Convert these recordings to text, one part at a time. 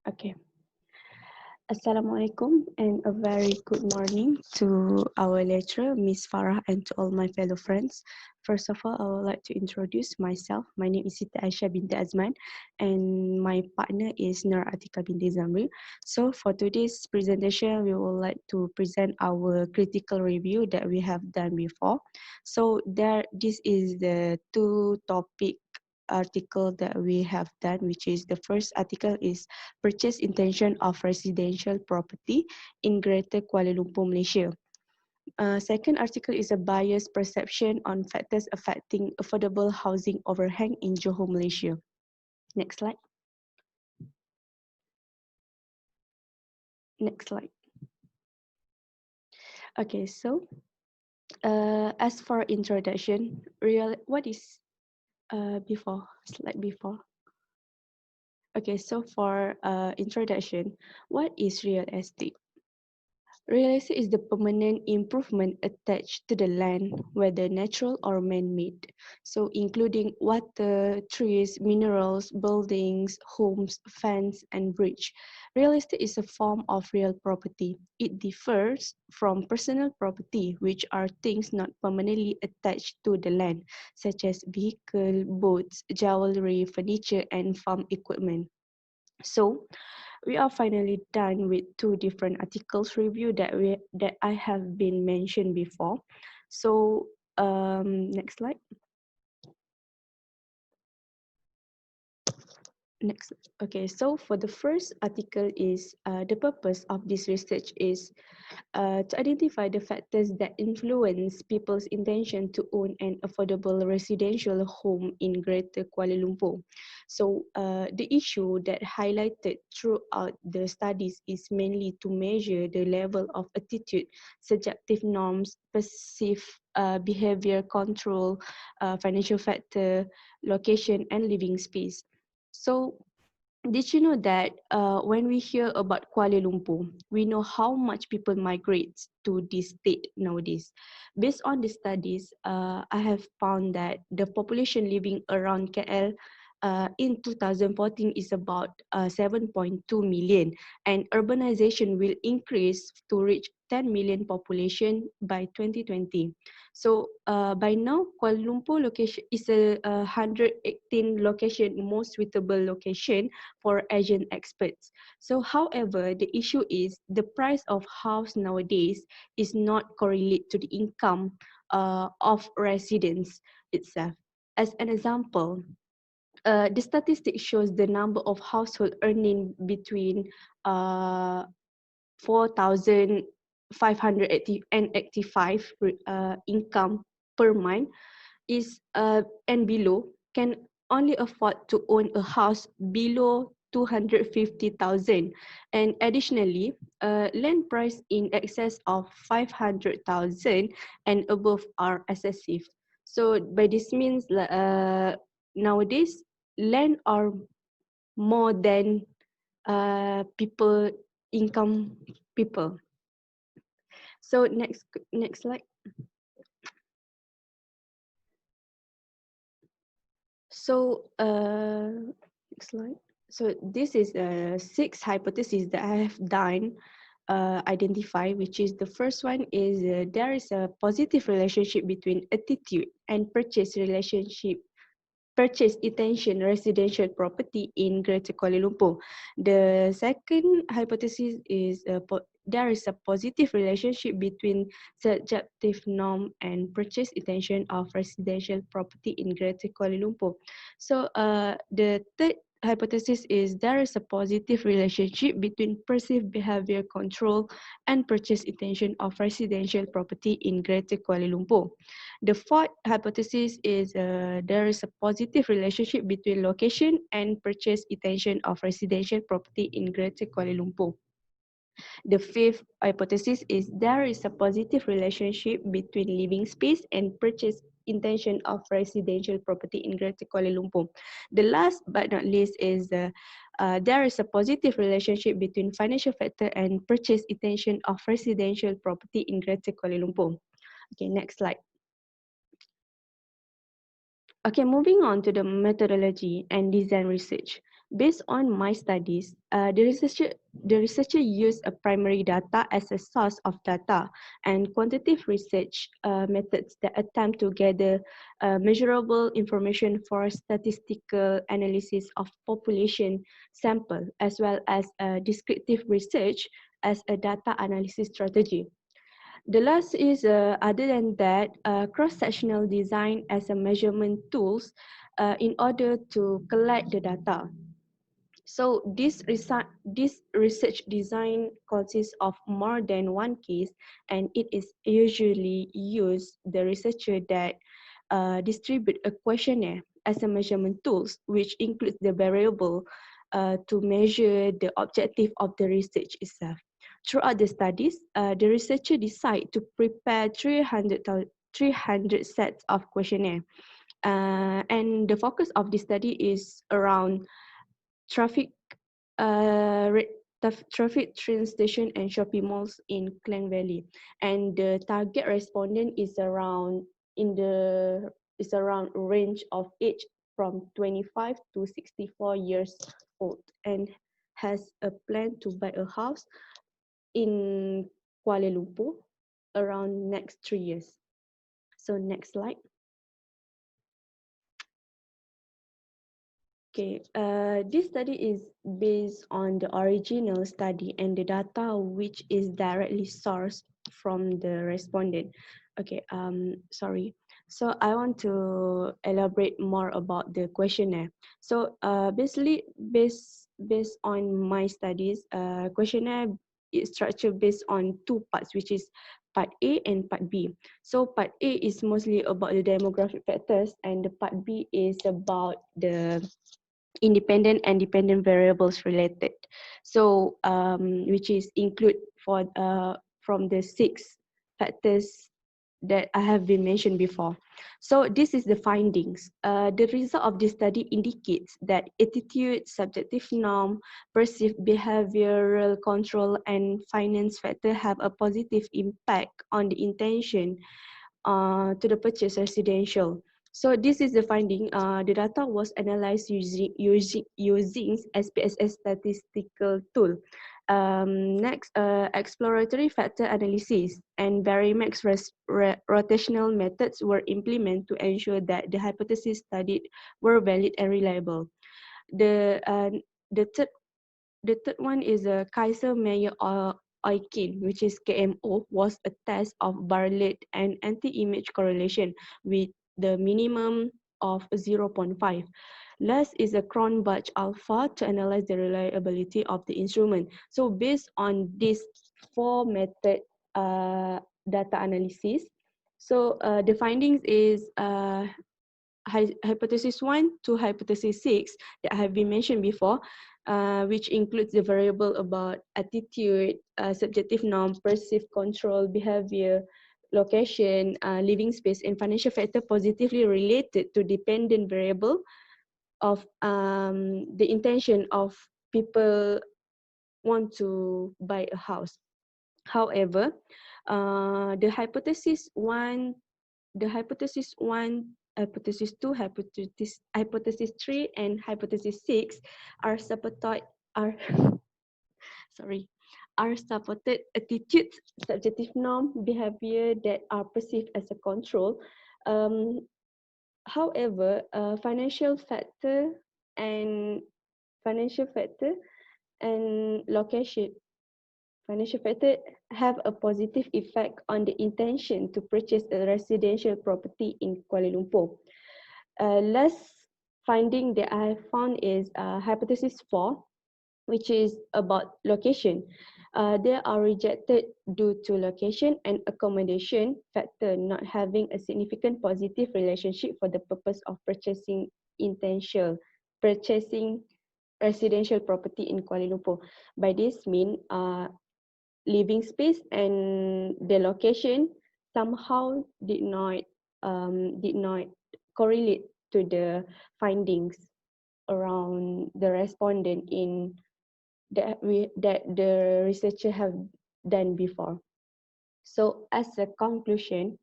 Okay. Assalamualaikum and a very good morning to our lecturer, Miss Farah, and to all my fellow friends. First of all, I would like to introduce myself. My name is SITI AISHAH BINTI ZAMRI, and my partner is NUR ATIQA BINTI ZAMRI. So for today's presentation, we would like to present our critical review that we have done before. So this is the two topic article that we have done, which is the first article is purchase intention of residential property in Greater Kuala Lumpur, Malaysia. Second article is a buyer's perception on factors affecting affordable housing overhang in Johor, Malaysia. Next slide. Next slide. Okay, so as for introduction, what is before slide before? Okay, so for introduction, what is real estate? Real estate is the permanent improvement attached to the land, whether natural or man-made. So including water, trees, minerals, buildings, homes, fence, and bridge. Real estate is a form of real property. It differs from personal property, which are things not permanently attached to the land, such as vehicle, boats, jewelry, furniture, and farm equipment. So, we are finally done with two different articles review that I have been mentioned before. So next slide. Next. Okay, so for the first article is the purpose of this research is to identify the factors that influence people's intention to own an affordable residential home in Greater Kuala Lumpur. So the issue that highlighted throughout the studies is mainly to measure the level of attitude, subjective norms, perceived behavior control, financial factor, location, and living space. So did you know that when we hear about Kuala Lumpur, we know how much people migrate to this state nowadays? Based on the studies, I have found that the population living around KL in 2014 is about 7.2 million, and urbanization will increase to reach 10 million population by 2020. So by now, Kuala Lumpur location is a 118 location most suitable location for Asian experts. So however, the issue is the price of house nowadays is not correlate to the income of residents itself. As an example, the statistic shows the number of household earning between 4,585 income per month is and below can only afford to own a house below 250,000, and additionally land price in excess of 500,000 and above are excessive. So by this means nowadays land are more than people income people. So next slide. So next slide. So this is 6 hypotheses that I have done identify, which is the first one is there is a positive relationship between attitude and purchase intention residential property in Greater Kuala Lumpur. The second hypothesis is there is a positive relationship between subjective norm and purchase intention of residential property in Greater Kuala Lumpur. So the third hypothesis is there is a positive relationship between perceived behavior control and purchase intention of residential property in Greater Kuala Lumpur. The fourth hypothesis is there is a positive relationship between location and purchase intention of residential property in Greater Kuala Lumpur. The fifth hypothesis is there is a positive relationship between living space and purchase intention of residential property in Greater Kuala Lumpur. The last but not least is there is a positive relationship between financial factor and purchase intention of residential property in Greater Kuala Lumpur. Okay, next slide. Okay, moving on to the methodology and design research. Based on my studies, the researcher used a primary data as a source of data and quantitative research methods that attempt to gather measurable information for statistical analysis of population sample, as well as descriptive research as a data analysis strategy. The last is, other than that, cross-sectional design as a measurement tools in order to collect the data. So this research design consists of more than one case, and it is usually used the researcher that distribute a questionnaire as a measurement tools, which includes the variable to measure the objective of the research itself. Throughout the studies, the researcher decide to prepare 300 sets of questionnaire. And the focus of the study is around traffic traffic train station and shopping malls in Klang Valley, and the target respondent is around range of age from 25 to 64 years old and has a plan to buy a house in Kuala Lumpur around next 3 years. So next slide. Okay, this study is based on the original study and the data which is directly sourced from the respondent. Okay, sorry. So I want to elaborate more about the questionnaire. So basically, based on my studies, questionnaire is structured based on two parts, which is part A and part B. So part A is mostly about the demographic factors, and the part B is about the independent and dependent variables related. So which is include from the 6 factors that I have been mentioned before. So this is the findings. The result of this study indicates that attitude, subjective norm, perceived behavioral control, and finance factor have a positive impact on the intention to the purchase residential. So this is the finding. The data was analyzed using SPSS statistical tool. Next, exploratory factor analysis and Varimax rotational methods were implemented to ensure that the hypotheses studied were valid and reliable. The uh, the third one is a Kaiser Meyer Oikin, which is KMO, was a test of Bartlett and anti-image correlation with the minimum of 0.5. Last is a Cronbach alpha to analyze the reliability of the instrument. So based on this 4 method data analysis, so the findings is hypothesis 1 to hypothesis 6 that have been mentioned before, which includes the variable about attitude, subjective norm, perceived control, behavior, location, living space, and financial factor positively related to dependent variable of the intention of people want to buy a house. However, the hypothesis 1, hypothesis 2, hypothesis 3, and hypothesis 6 are are sorry, are supported attitudes, subjective norm, behavior that are perceived as a control. However, and financial factor and location Financial factor have a positive effect on the intention to purchase a residential property in Kuala Lumpur. Last finding that I have found is hypothesis 4, which is about location. They are rejected due to location and accommodation factor not having a significant positive relationship for the purpose of purchasing residential property in Kuala Lumpur. By this mean, living space and the location somehow did not correlate to the findings around the respondent in that the researcher have done before. So as a conclusion,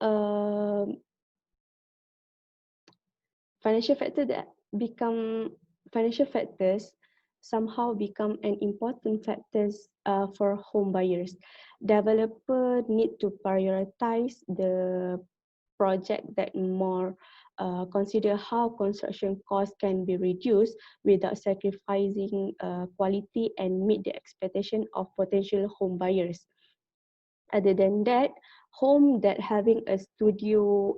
um, financial factor that become financial factors somehow become an important factors for home buyers. Developer need to prioritize the project that more consider how construction costs can be reduced without sacrificing quality and meet the expectation of potential home buyers. Other than that, home that having a studio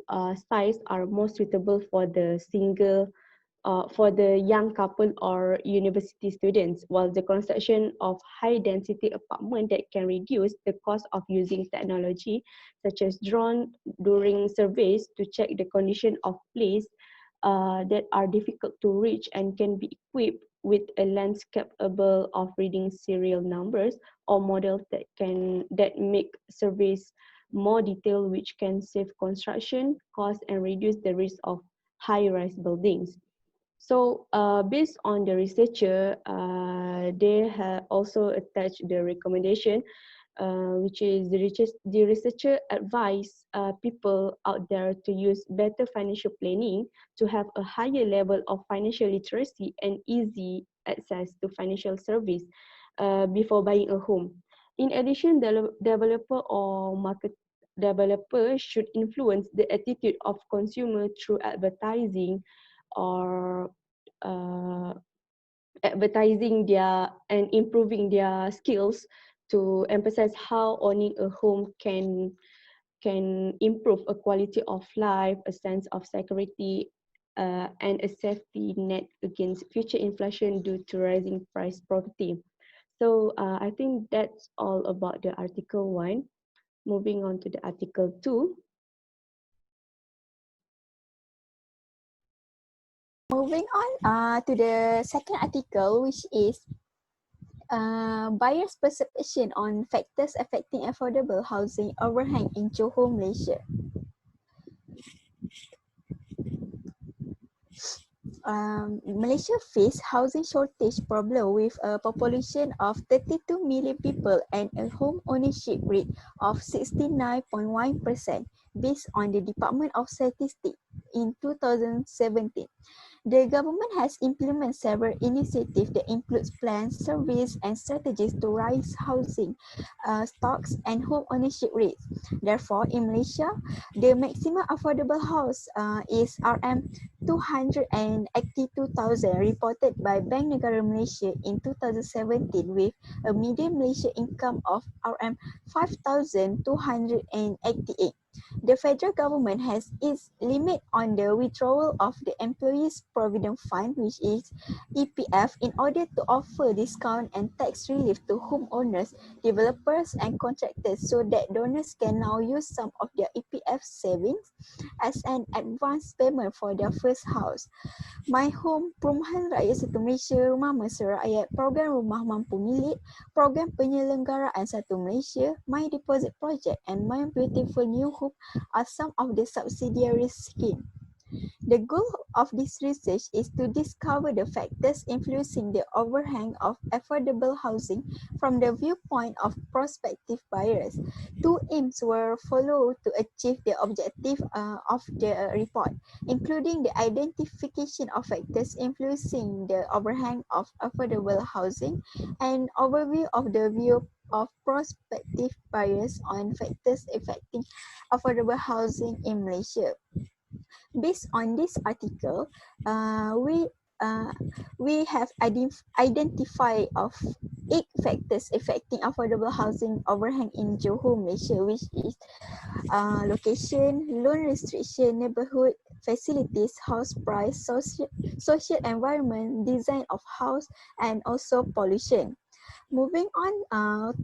size are more suitable for the young couple or university students, while the construction of high density apartment that can reduce the cost of using technology such as drone during surveys to check the condition of place that are difficult to reach and can be equipped with a lens capable of reading serial numbers or models that make surveys more detailed, which can save construction costs and reduce the risk of high-rise buildings. So based on the researcher, they have also attached the recommendation, which is the researcher advise people out there to use better financial planning to have a higher level of financial literacy and easy access to financial service before buying a home. In addition, the developer or market developer should influence the attitude of consumer through advertising or uh, advertising their and improving their skills to emphasize how owning a home can improve a quality of life, a sense of security, and a safety net against future inflation due to rising price property. So I think that's all about the Article 1. Moving on to the Article 2. Moving on to the second article, which is buyers' perception on factors affecting affordable housing overhang in Johor, Malaysia. Malaysia face housing shortage problem with a population of 32 million people and a home ownership rate of 69.1% based on the Department of Statistics in 2017. The government has implemented several initiatives that includes plans, surveys, and strategies to raise housing stocks and home ownership rates. Therefore, in Malaysia, the maximum affordable house is RM282,000 reported by Bank Negara Malaysia in 2017 with a median Malaysia income of RM5,288. The federal government has its limit on the withdrawal of the Employees Provident Fund, which is EPF, in order to offer discount and tax relief to homeowners, developers and contractors so that donors can now use some of their EPF savings as an advance payment for their first house. My Home, Perumahan Rakyat Satu Malaysia, Rumah Mesra Rakyat, Program Rumah Mampu Milik, Program Penyelenggaraan Satu Malaysia, My Deposit Project and My Beautiful New Home are some of the subsidiary schemes. The goal of this research is to discover the factors influencing the overhang of affordable housing from the viewpoint of prospective buyers. Two aims were followed to achieve the objective of the report, including the identification of factors influencing the overhang of affordable housing and overview of the view of prospective buyers on factors affecting affordable housing in Malaysia. Based on this article, we have identified of 8 factors affecting affordable housing overhang in Johor, Malaysia, which is location, loan restriction, neighborhood facilities, house price, social environment, design of house, and also pollution. Moving on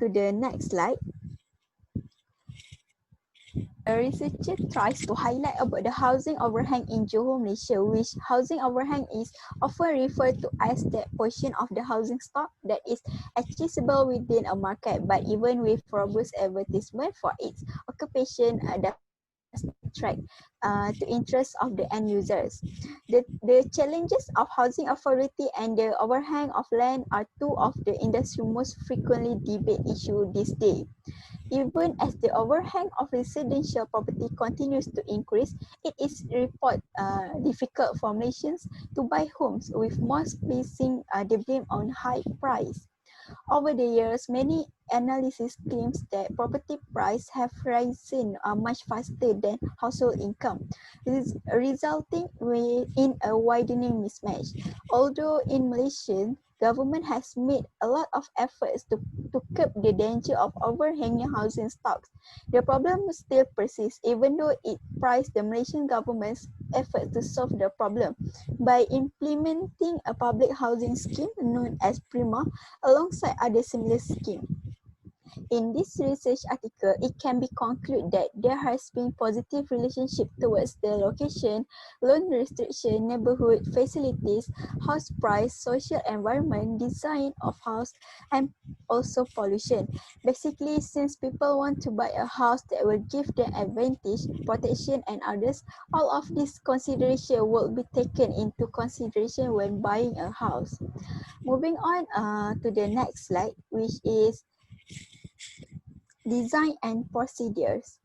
to the next slide. A researcher tries to highlight about the housing overhang in Johor, Malaysia, which housing overhang is often referred to as that portion of the housing stock that is accessible within a market, but even with robust advertisement for its occupation does not attract to interest of the end users. The challenges of housing authority and the overhang of land are two of the industry's most frequently debated issues this day. Even as the overhang of residential property continues to increase, it is difficult for Malaysians to buy homes, with most placing the blame on high price. Over the years, many analysis claims that property prices have risen much faster than household income, resulting in a widening mismatch. Although in Malaysia, government has made a lot of efforts to curb the danger of overhanging housing stocks, the problem still persists even though it prized the Malaysian government's effort to solve the problem by implementing a public housing scheme known as Prima alongside other similar schemes. In this research article, it can be concluded that there has been positive relationship towards the location, loan restriction, neighborhood facilities, house price, social environment, design of house, and also pollution. Basically, since people want to buy a house that will give them advantage, protection, and others, all of these consideration will be taken into consideration when buying a house. Moving on to the next slide, which is design and procedures.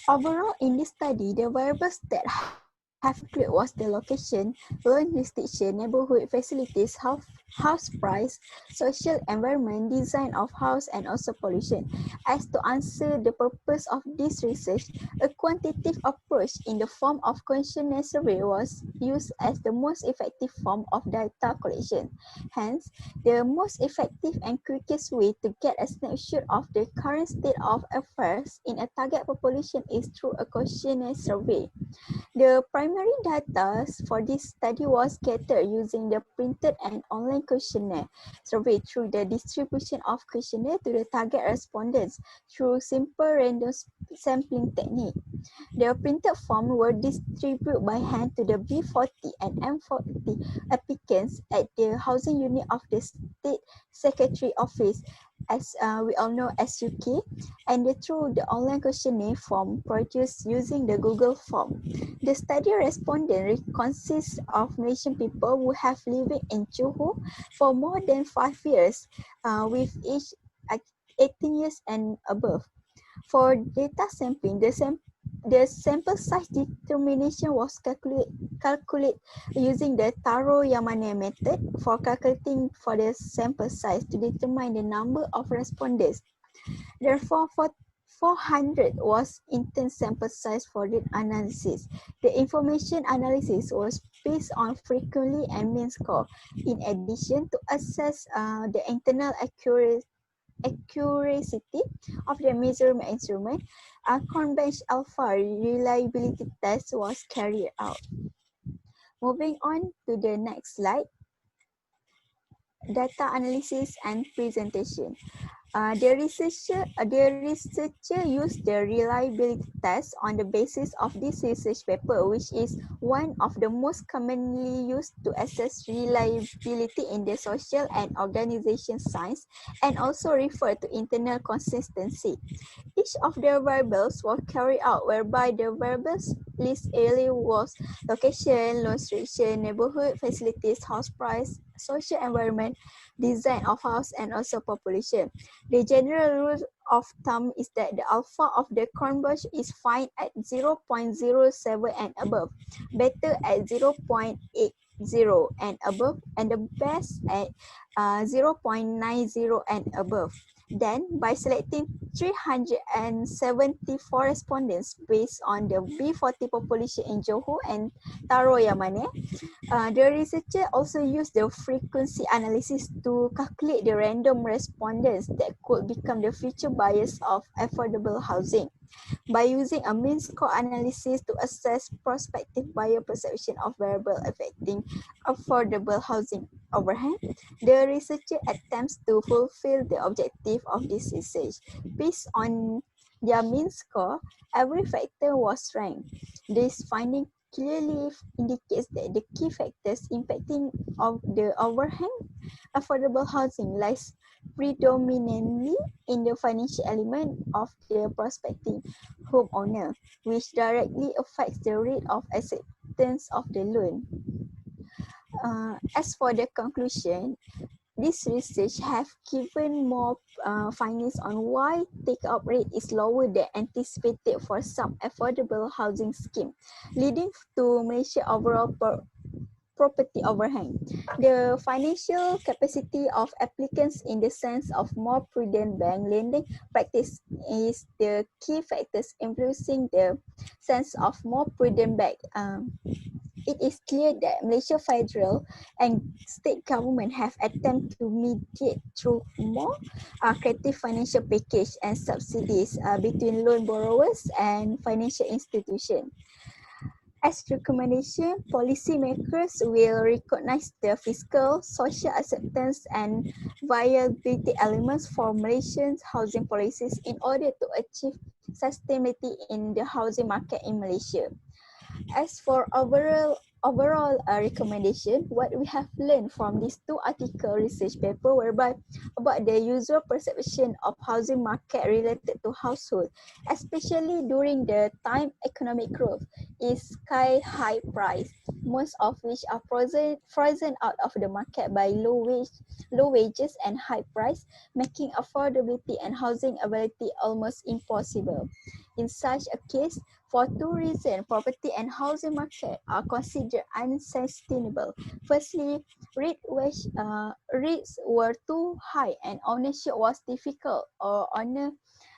Overall, in this study, the variables that have included was the location, loan restriction, neighborhood facilities, house price, social environment, design of house, and also pollution. As to answer the purpose of this research, a quantitative approach in the form of questionnaire survey was used as the most effective form of data collection. Hence, the most effective and quickest way to get a snapshot of the current state of affairs in a target population is through a questionnaire survey. The primary data for this study was gathered using the printed and online questionnaire survey through the distribution of questionnaire to the target respondents through simple random sampling technique. The printed form were distributed by hand to the B40 and M40 applicants at the housing unit of the State Secretary Office, as we all know as UK, and through the online questionnaire form produced using the Google form. The study respondent consists of Malaysian people who have lived in Johor for more than 5 years, with age 18 years and above. For data sampling, the sample size determination was calculated using the Taro Yamane method for calculating for the sample size to determine the number of respondents. Therefore, 400 was intern sample size for the analysis. The information analysis was based on frequency and mean score. In addition, to assess the internal accuracy of the measurement instrument, a Cornbench Alpha reliability test was carried out. Moving on to the next slide, data analysis and presentation. The researcher used the reliability test on the basis of this research paper, which is one of the most commonly used to assess reliability in the social and organization science, and also refer to internal consistency. Each of the variables was carried out, whereby the variables list earlier was location, loan restriction, neighborhood facilities, house price, social environment, design of house, and also population. The general rule of thumb is that the alpha of the Cornbench is fine at 0.07 and above, better at 0.80 and above, and the best at 0.90 and above. Then, by selecting 374 respondents based on the B40 population in Johor and Taro Yamane, the researcher also used the frequency analysis to calculate the random respondents that could become the future buyers of affordable housing. By using a mean score analysis to assess prospective buyer perception of variable affecting affordable housing overhang, the researcher attempts to fulfill the objective of this research. Based on their mean score, every factor was ranked. This finding clearly indicates that the key factors impacting of the overhang affordable housing lies predominantly in the financial element of the prospective homeowner, which directly affects the rate of acceptance of the loan. As for the conclusion, this research have given more findings on why take-up rate is lower than anticipated for some affordable housing scheme, leading to Malaysia overall property overhang. The financial capacity of applicants in the sense of more prudent bank lending practice is the key factors influencing the sense of more prudent bank. It is clear that Malaysia federal and state government have attempted to mediate through more creative financial package and subsidies between loan borrowers and financial institutions. As recommendation, policymakers will recognize the fiscal, social acceptance and viability elements for Malaysian housing policies in order to achieve sustainability in the housing market in Malaysia. As for overall recommendation, what we have learned from these two article research paper whereby about the usual perception of housing market related to household, especially during the time economic growth, is sky high price, most of which are frozen out of the market by low wages and high price, making affordability and housing availability almost impossible. In such a case, for two reasons, property and housing market are considered unsustainable. Firstly, rates were too high and ownership was difficult, or owner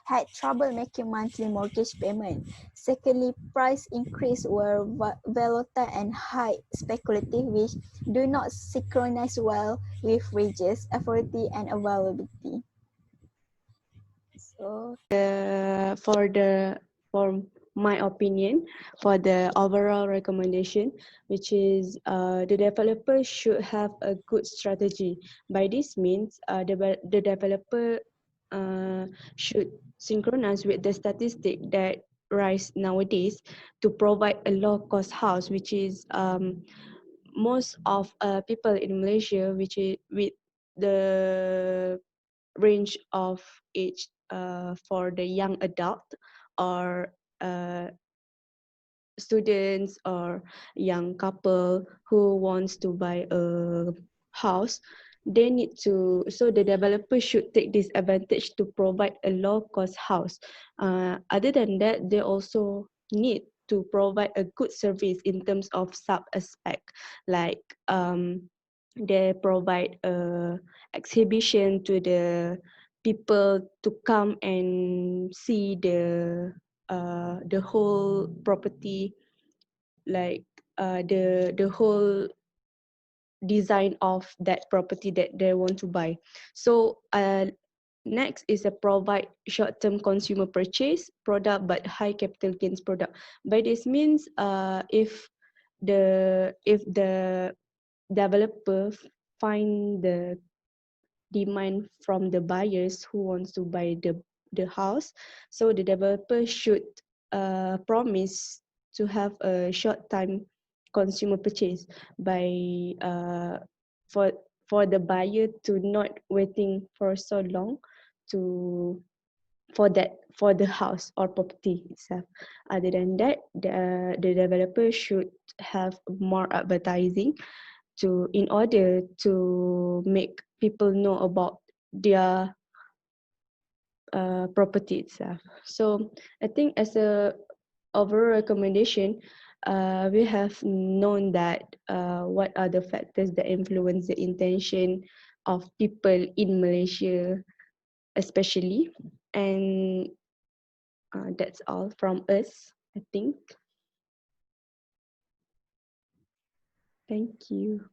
had trouble making monthly mortgage payment. Secondly, price increase were volatile and high speculative, which do not synchronize well with wages, affordability, and availability. So, For my opinion, for the overall recommendation, which is the developer should have a good strategy. By this means, the developer should synchronize with the statistic that rise nowadays to provide a low-cost house, which is most of people in Malaysia, which is with the range of age for the young adult or students or young couple who wants to buy a house, they need to, so the developer should take this advantage to provide a low cost house. Other than that, they also need to provide a good service in terms of sub aspect, like they provide a exhibition to the people to come and see the whole property, like the whole design of that property that they want to buy. So next is a provide short-term consumer purchase product but high capital gains product. By this means, if the developer find the demand from the buyers who wants to buy the house, so the developer should promise to have a short time consumer purchase by for the buyer to not waiting for so long to for the house or property itself. Other than that, the developer should have more advertising to in order to make people know about their property itself. So I think as a overall recommendation, we have known that what are the factors that influence the intention of people in Malaysia, especially, and that's all from us, I think. Thank you.